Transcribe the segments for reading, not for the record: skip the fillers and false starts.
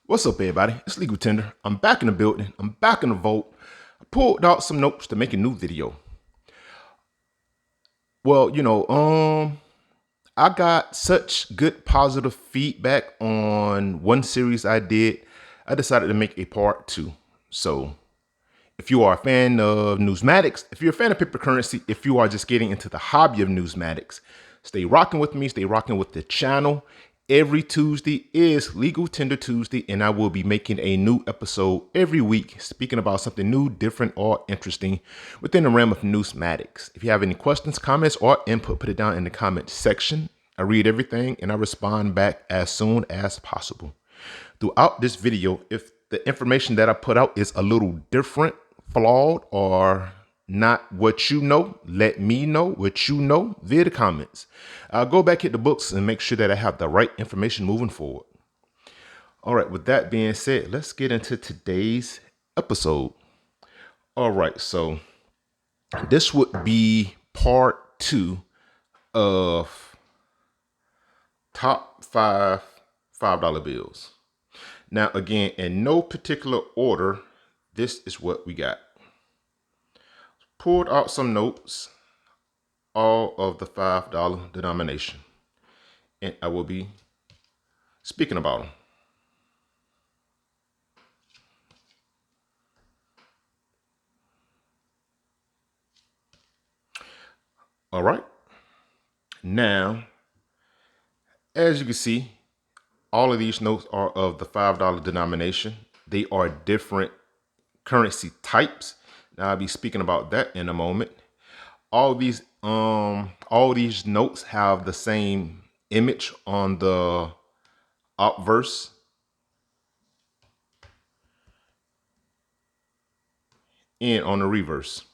What's up, everybody? It's Legal Tender. I'm back in the building. I'm back in the vault. I pulled out some notes to make a new video. Well, I got such good positive feedback on one series I did. I decided to make a part two. So, if you are a fan of numismatics, if you're a fan of paper currency, if you are just getting into the hobby of numismatics, stay rocking with me, stay rocking with the channel. Every Tuesday is Legal Tender Tuesday, and I will be making a new episode every week speaking about something new, different, or interesting within the realm of numismatics. If you have any questions, comments, or input, put it down in the comment section. I read everything and I respond back as soon as possible. Throughout this video, if the information that I put out is a little different, flawed, or not what you know, let me know what you know via the comments. I'll go back at the books and make sure that I have the right information moving forward. All right, with that being said, let's get into today's episode. All right, so this would be part two of top five $5 bills. Now, again, in no particular order, this is what we got. Pulled out some notes, all of the $5 denomination, and I will be speaking about them. All right. Now, as you can see, all of these notes are of the $5 denomination. They are different currency types. Now I'll be speaking about that in a moment. All these notes have the same image on the obverse and on the reverse.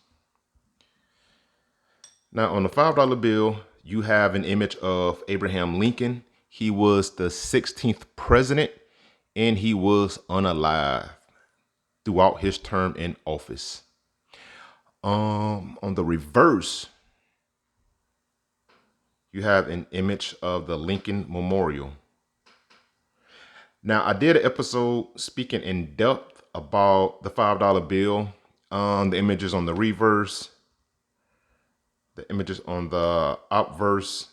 Now on the $5 bill, you have an image of Abraham Lincoln. He was the 16th president and he was unalive throughout his term in office. On the reverse, you have an image of the Lincoln Memorial. Now, I did an episode speaking in depth about the $5 bill, the images on the reverse, the images on the obverse,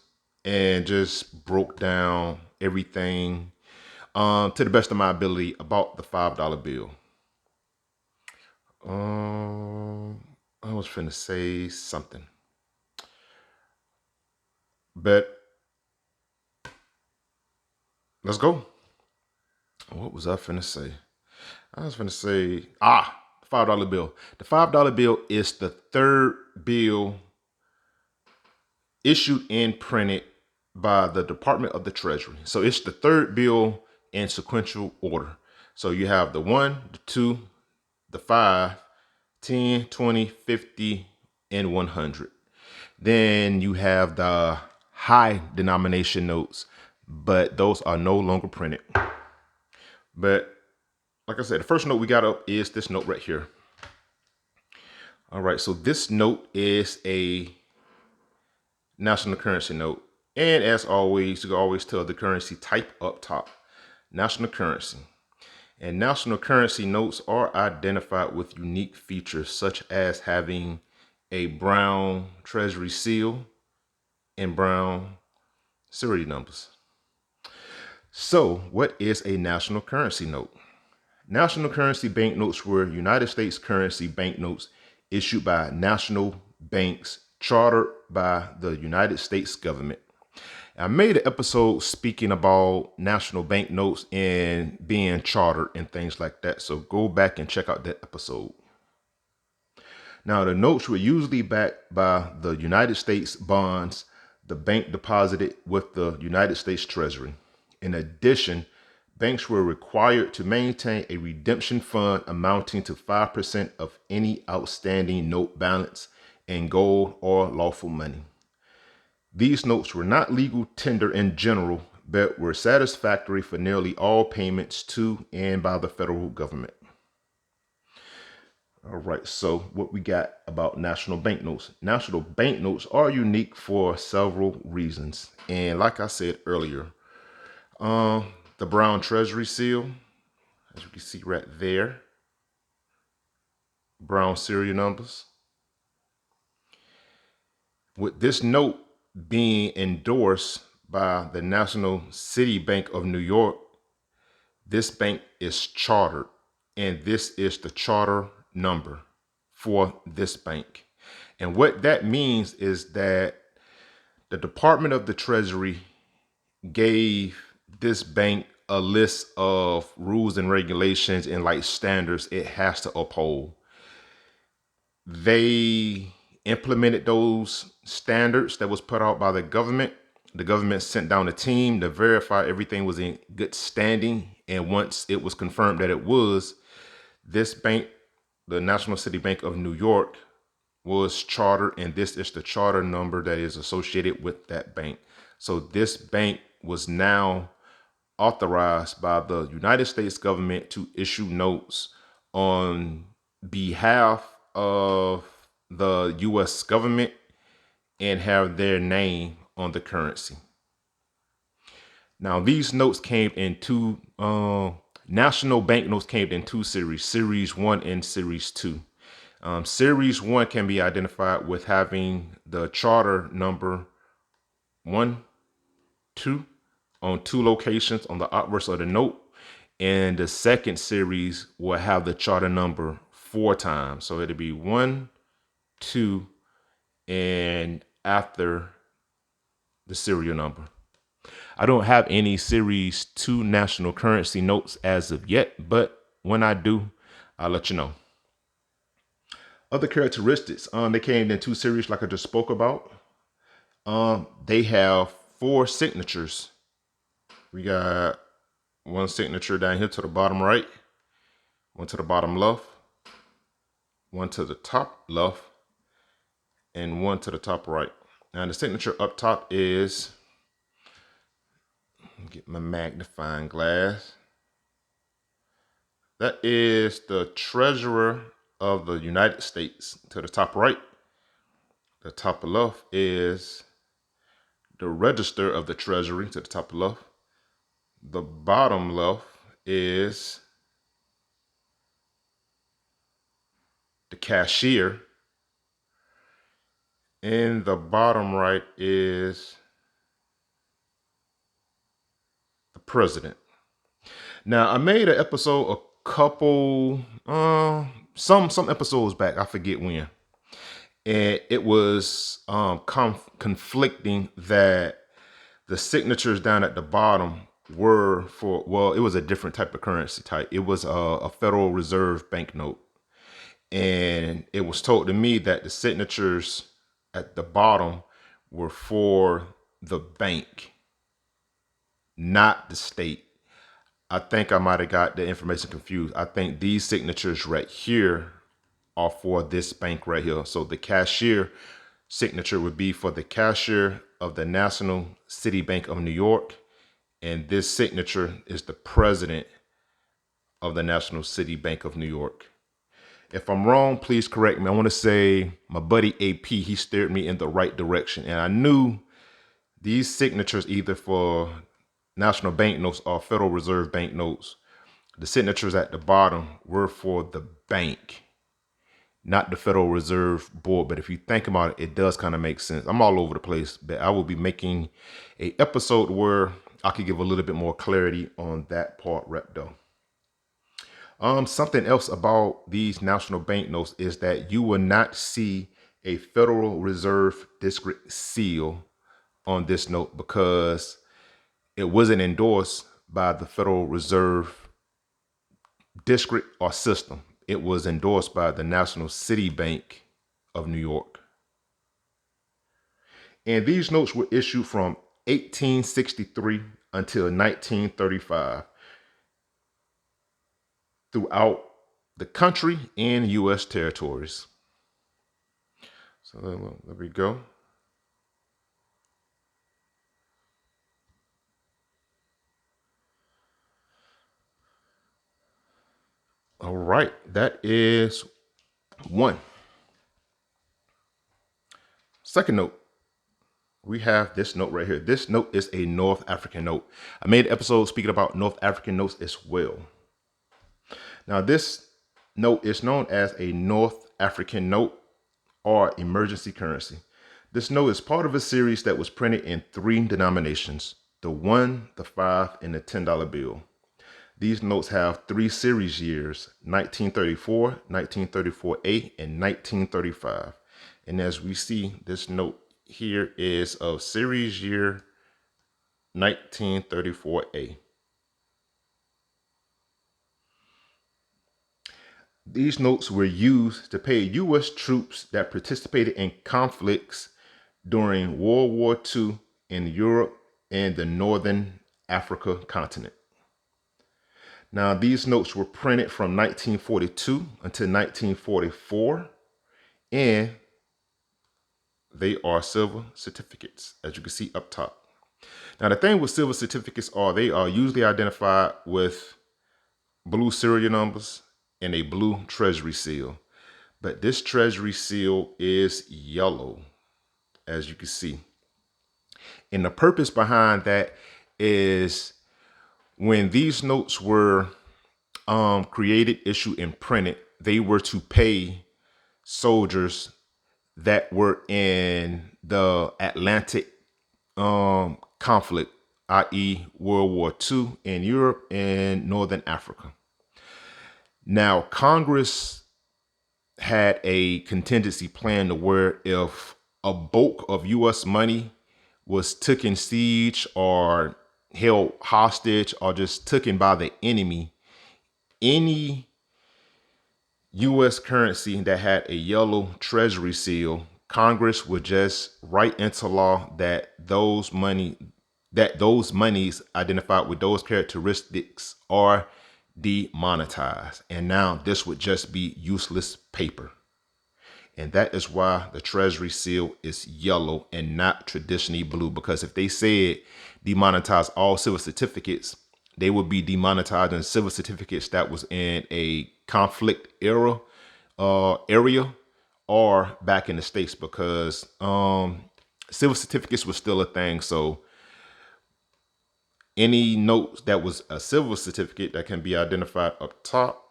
and just broke down everything to the best of my ability about the $5 bill. I was finna say something, but let's go. What was I finna say? I was finna say, $5 bill. The $5 bill is the third bill issued and printed by the Department of the Treasury. So it's the third bill in sequential order. So you have the 1, the 2, the 5, 10, 20, 50, and 100. Then you have the high denomination notes, but those are no longer printed. But like I said, the first note we got up is this note right here. All right, so this note is a national currency note. And as always, you can always tell the currency type up top, national currency. And national currency notes are identified with unique features such as having a brown Treasury seal and brown serial numbers. So what is a national currency note? National currency banknotes were United States currency banknotes issued by national banks chartered by the United States government. I made an episode speaking about national banknotes and being chartered and things like that. So go back and check out that episode. Now, the notes were usually backed by the United States bonds the bank deposited with the United States Treasury. In addition, banks were required to maintain a redemption fund amounting to 5% of any outstanding note balance in gold or lawful money. These notes were not legal tender in general, but were satisfactory for nearly all payments to and by the federal government. All right, so what we got about national banknotes. National banknotes are unique for several reasons. And like I said earlier, the brown Treasury seal, as you can see right there, brown serial numbers. With this note being endorsed by the National City Bank of New York, this bank is chartered, and this is the charter number for this bank. And what that means is that the Department of the Treasury gave this bank a list of rules and regulations and like standards it has to uphold. They implemented those standards that was put out by the government. The government sent down a team to verify everything was in good standing. And once it was confirmed that it was, this bank, the National City Bank of New York, was chartered, and this is the charter number that is associated with that bank. So this bank was now authorized by the United States government to issue notes on behalf of the U.S. government and have their name on the currency. Now, these notes came in two, national banknotes came in two series, Series 1 and Series 2. Series 1 can be identified with having the charter number 1, 2 on two locations on the obverse of the note. And the second series will have the charter number 4 times. So it'll be 1, 2, and after the serial number. I don't have any Series 2 national currency notes as of yet, but when I do, I'll let you know. Other characteristics, they came in two series like I just spoke about. They have 4 signatures. We got one signature down here to the bottom right, one to the bottom left, one to the top left, and one to the top right. Now the signature up top is, get my magnifying glass. That is the Treasurer of the United States to the top right. The top left is the Register of the Treasury to the top left. The bottom left is the Cashier. And the bottom right is the President. Now, I made an episode a couple, some episodes back. I forget when. And it was conflicting that the signatures down at the bottom were for, well, it was a different type of currency type. It was a Federal Reserve banknote. And it was told to me that the signatures at the bottom were for the bank, not the state. I think I might have got the information confused. I think these signatures right here are for this bank right here. So the cashier signature would be for the cashier of the National City Bank of New York. And this signature is the president of the National City Bank of New York. If I'm wrong, please correct me. I want to say my buddy AP, he steered me in the right direction. And I knew these signatures, either for national banknotes or Federal Reserve banknotes, the signatures at the bottom were for the bank, not the Federal Reserve Board. But if you think about it, it does kind of make sense. I'm all over the place, but I will be making an episode where I could give a little bit more clarity on that part right though. Something else about these national banknotes is that you will not see a Federal Reserve District seal on this note because it wasn't endorsed by the Federal Reserve District or system. It was endorsed by the National City Bank of New York. And these notes were issued from 1863 until 1935 throughout the country and U.S. territories. So there we go. All right, that is one. Second note, we have this note right here. This note is a North African note. I made an episode speaking about North African notes as well. Now, this note is known as a North African note or emergency currency. This note is part of a series that was printed in 3 denominations: the 1, the 5, and the $10 bill. These notes have 3 series years: 1934, 1934A, and 1935. And as we see, this note here is of series year 1934A. These notes were used to pay U.S. troops that participated in conflicts during World War II in Europe and the Northern Africa continent. Now, these notes were printed from 1942 until 1944, and they are silver certificates, as you can see up top. Now, the thing with silver certificates are they are usually identified with blue serial numbers and a blue Treasury seal. But this Treasury seal is yellow, as you can see. And the purpose behind that is when these notes were created, issued, and printed, they were to pay soldiers that were in the Atlantic conflict, i.e. World War II in Europe and Northern Africa. Now, Congress had a contingency plan to where if a bulk of U.S. money was taken siege or held hostage or just taken by the enemy, any U.S. currency that had a yellow Treasury seal, Congress would just write into law that those monies identified with those characteristics are demonetized. And now this would just be useless paper. And that is why the Treasury seal is yellow and not traditionally blue. Because if they said demonetize all silver certificates, they would be demonetizing silver certificates that was in a conflict area or back in the States, because silver certificates was still a thing. So any note that was a silver certificate that can be identified up top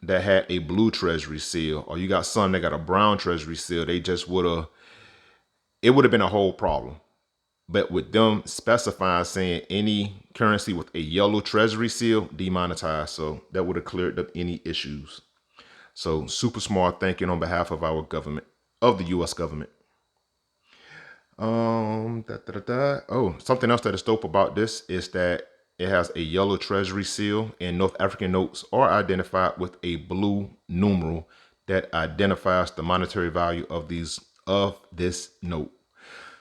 that had a blue Treasury seal, or you got some that got a brown Treasury seal, it would have been a whole problem. But with them specifying saying any currency with a yellow Treasury seal, demonetized. So that would have cleared up any issues. So super smart thinking on behalf of our government, of the U.S. government. Oh, something else that is dope about this is that it has a yellow Treasury seal, and North African notes are identified with a blue numeral that identifies the monetary value of this note.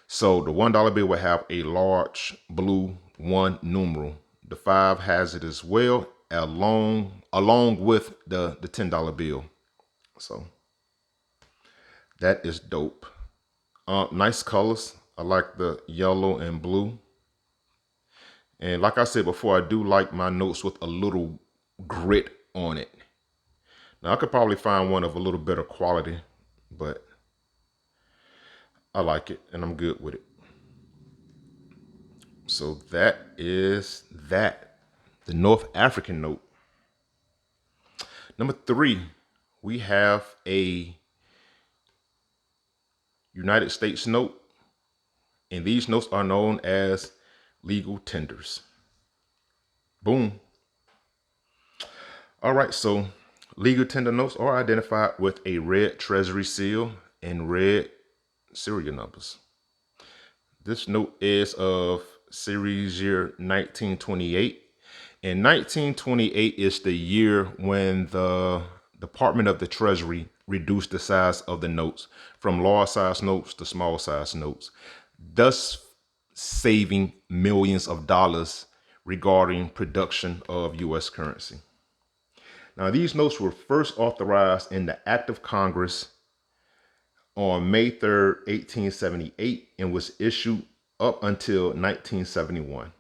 So the $1 bill will have a large blue 1 numeral. The 5 has it as well, along with the $10 bill. So that is dope. Nice colors. I like the yellow and blue. And like I said before, I do like my notes with a little grit on it. Now, I could probably find one of a little better quality, but I like it and I'm good with it. So that is that. The North African note. Number 3, we have a United States note, and these notes are known as legal tenders. Boom. All right, so legal tender notes are identified with a red Treasury seal and red serial numbers. This note is of series year 1928. And 1928 is the year when the Department of the Treasury reduced the size of the notes from large size notes to small size notes, thus saving millions of dollars regarding production of U.S. currency. Now, these notes were first authorized in the Act of Congress on May 3rd, 1878, and was issued up until 1971.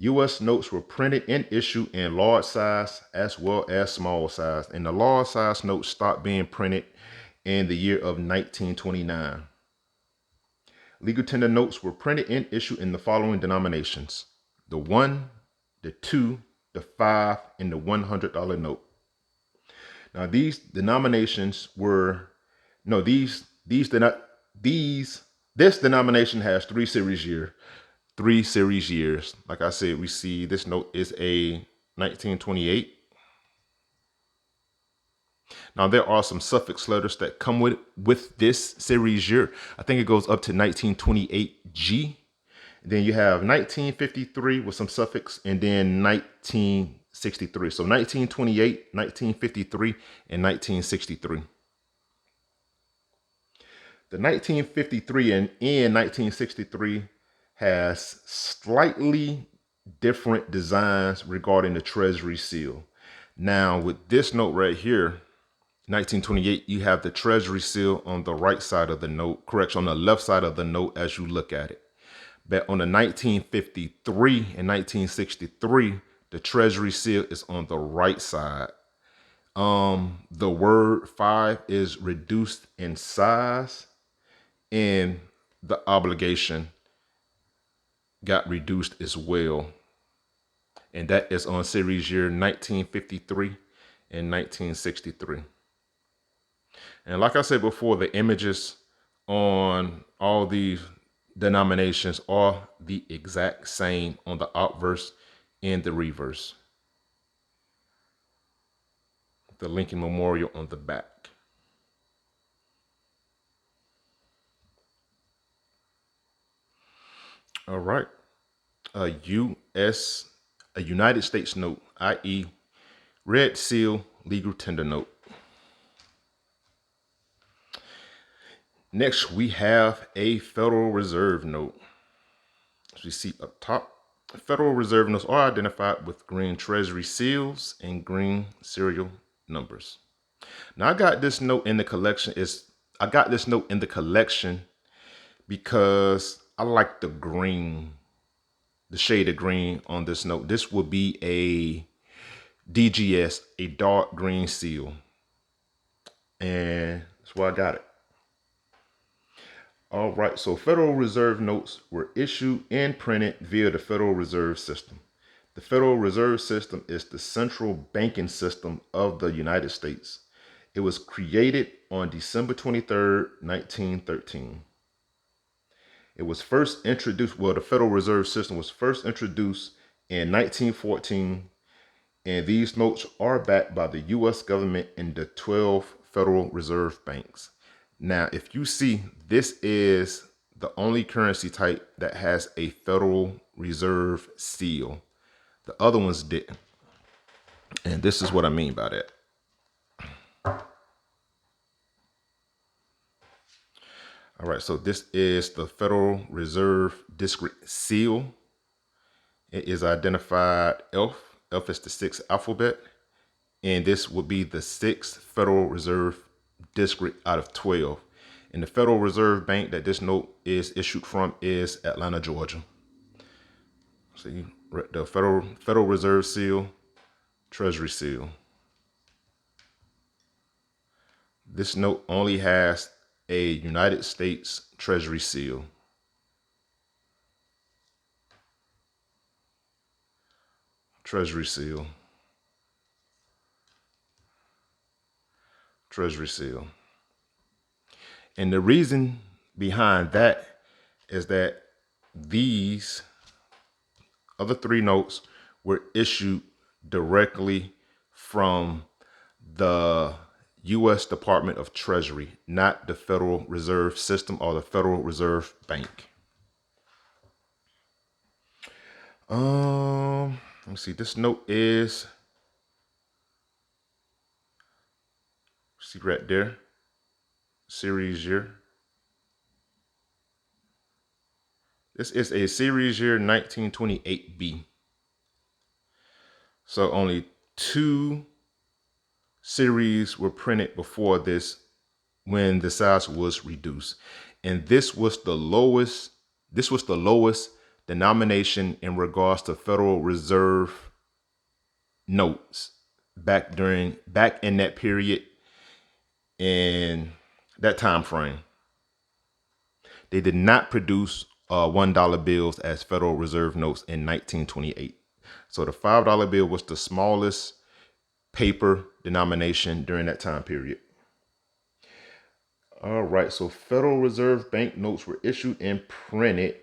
U.S. notes were printed and issued in large size as well as small size, and the large size notes stopped being printed in the year of 1929. Legal tender notes were printed and issued in the following denominations: the 1, the 2, the 5, and the $100 note. Now these denominations were no these did not these this denomination has 3 series years. Like I said, we see this note is a 1928. Now there are some suffix letters that come with this series year. I think it goes up to 1928G. Then you have 1953 with some suffix, and then 1963. So 1928, 1953, and 1963. The 1953 and 1963 has slightly different designs regarding the Treasury seal. Now with this note right here, 1928, you have the Treasury seal on the right side of the note, correction, on the left side of the note as you look at it. But on the 1953 and 1963, the Treasury seal is on the right side. The word 5 is reduced in size, and the obligation got reduced as well. And that is on series year 1953 and 1963. And like I said before, the images on all these denominations are the exact same on the obverse and the reverse. The Lincoln Memorial on the back. All right. A United States note, i.e. red seal legal tender note. Next, we have a Federal Reserve note. As we see up top, Federal Reserve notes are identified with green Treasury seals and green serial numbers. Now, I got this note in the collection because I like the shade of green on this note. This would be a DGS, a dark green seal. And that's why I got it. All right, so Federal Reserve notes were issued and printed via the Federal Reserve System. The Federal Reserve System is the central banking system of the United States. It was created on December 23rd, 1913. It was first introduced, the Federal Reserve System was first introduced in 1914, and these notes are backed by the U.S. government and the 12 Federal Reserve banks. Now, if you see, this is the only currency type that has a Federal Reserve seal. The other ones didn't. And this is what I mean by that. All right, so this is the Federal Reserve District seal. It is identified F. F is the 6th alphabet. And this would be the 6th Federal Reserve District out of 12. And the Federal Reserve Bank that this note is issued from is Atlanta, Georgia. See, the Federal Reserve seal, Treasury seal. This note only has a United States Treasury seal. Treasury seal. Treasury seal. And the reason behind that is that these other 3 notes were issued directly from the U.S. Department of Treasury, not the Federal Reserve System or the Federal Reserve Bank. Let me see. This note is, see right there, series year. This is a series year 1928B. So only 2 series were printed before this when the size was reduced. And this was the lowest denomination in regards to Federal Reserve notes back in that period, in that time frame. They did not produce $1 bills as Federal Reserve notes in 1928. So the $5 bill was the smallest paper denomination during that time period. All right, so Federal Reserve bank notes were issued and printed.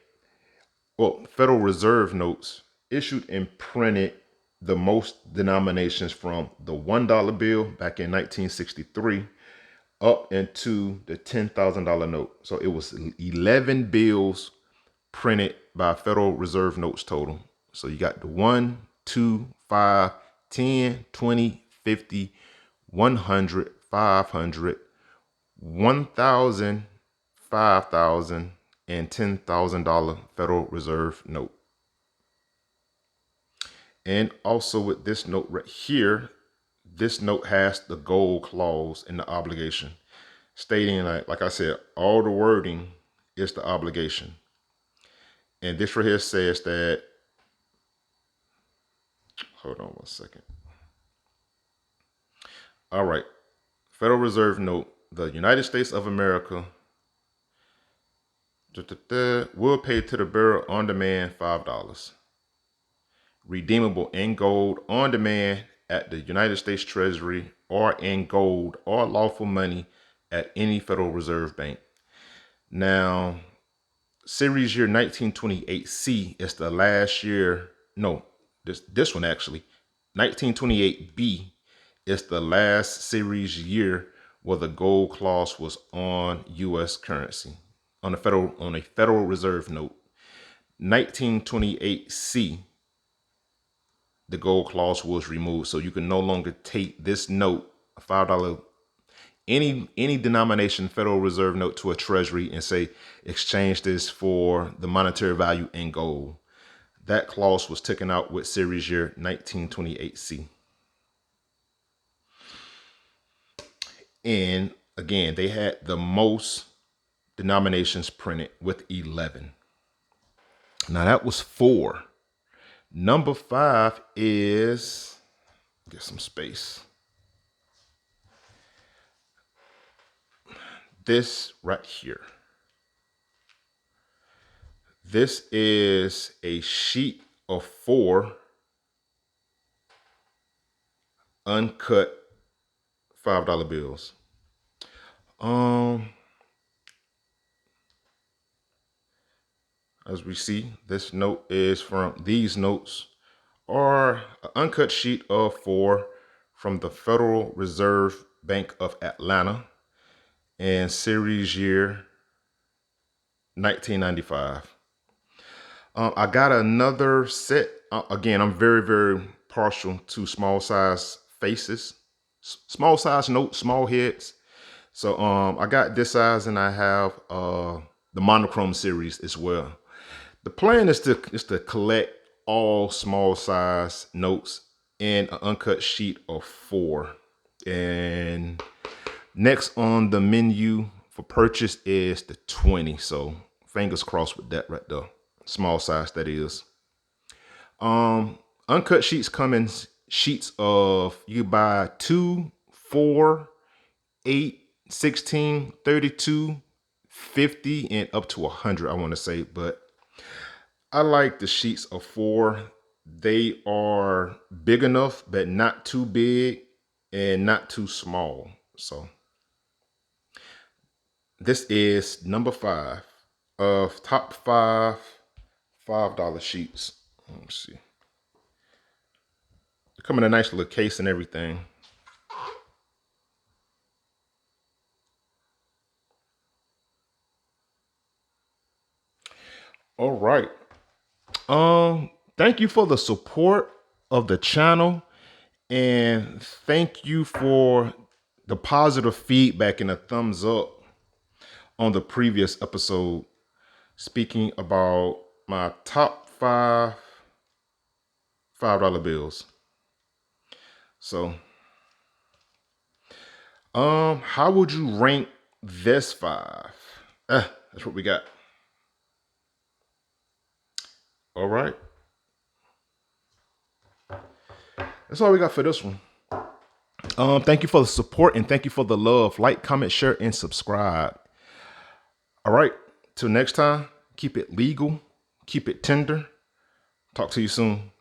Well, Federal Reserve notes issued and printed the most denominations from the $1 bill back in 1963 up into the $10,000 note. So it was 11 bills printed by Federal Reserve notes total. So you got the 1, 2, 5, 10, 20, 50, 100, 500, 1,000, 5,000, and $10,000 Federal Reserve note. And also with this note right here, this note has the gold clause in the obligation, stating like I said, all the wording is the obligation. And this right here says that, hold on one second. All right, Federal Reserve note, the United States of America will pay to the bearer on demand $5. Redeemable in gold on demand at the United States Treasury or in gold or lawful money at any Federal Reserve bank. Now, series year 1928C is the last year. No, this one actually. 1928B is the last series year where the gold clause was on U.S. currency on a Federal Reserve note. 1928C, the gold clause was removed, so you can no longer take this note, a $5, any denomination Federal Reserve note, to a Treasury and say exchange this for the monetary value in gold. That clause was taken out with series year 1928C. And again, they had the most denominations printed with 11. Now that was 4. Number 5 is, get some space. This right here. This is a sheet of 4 uncut $5 bills. As we see, this note is these notes are an uncut sheet of 4 from the Federal Reserve Bank of Atlanta and series year 1995. I got another set. Again, I'm very, very partial to small size faces, small size notes, small heads. So I got this size, and I have the monochrome series as well. The plan is to collect all small size notes in an uncut sheet of 4. And next on the menu for purchase is the 20. So fingers crossed with that right there. Small size, that is. Uncut sheets come in sheets of, you buy 2, 4, 8, 16, 32, 50, and up to 100, I want to say. But I like the sheets of 4. They are big enough, but not too big and not too small. So this is number 5 of top 5 $5 sheets. Let me see. They come in a nice little case and everything. All right. Thank you for the support of the channel, and thank you for the positive feedback and a thumbs up on the previous episode speaking about my top 5 $5 bills. So, how would you rank this 5? That's what we got. All right. That's all we got for this one. Thank you for the support and thank you for the love. Like, comment, share, and subscribe. All right. Till next time, keep it legal, keep it tender. Talk to you soon.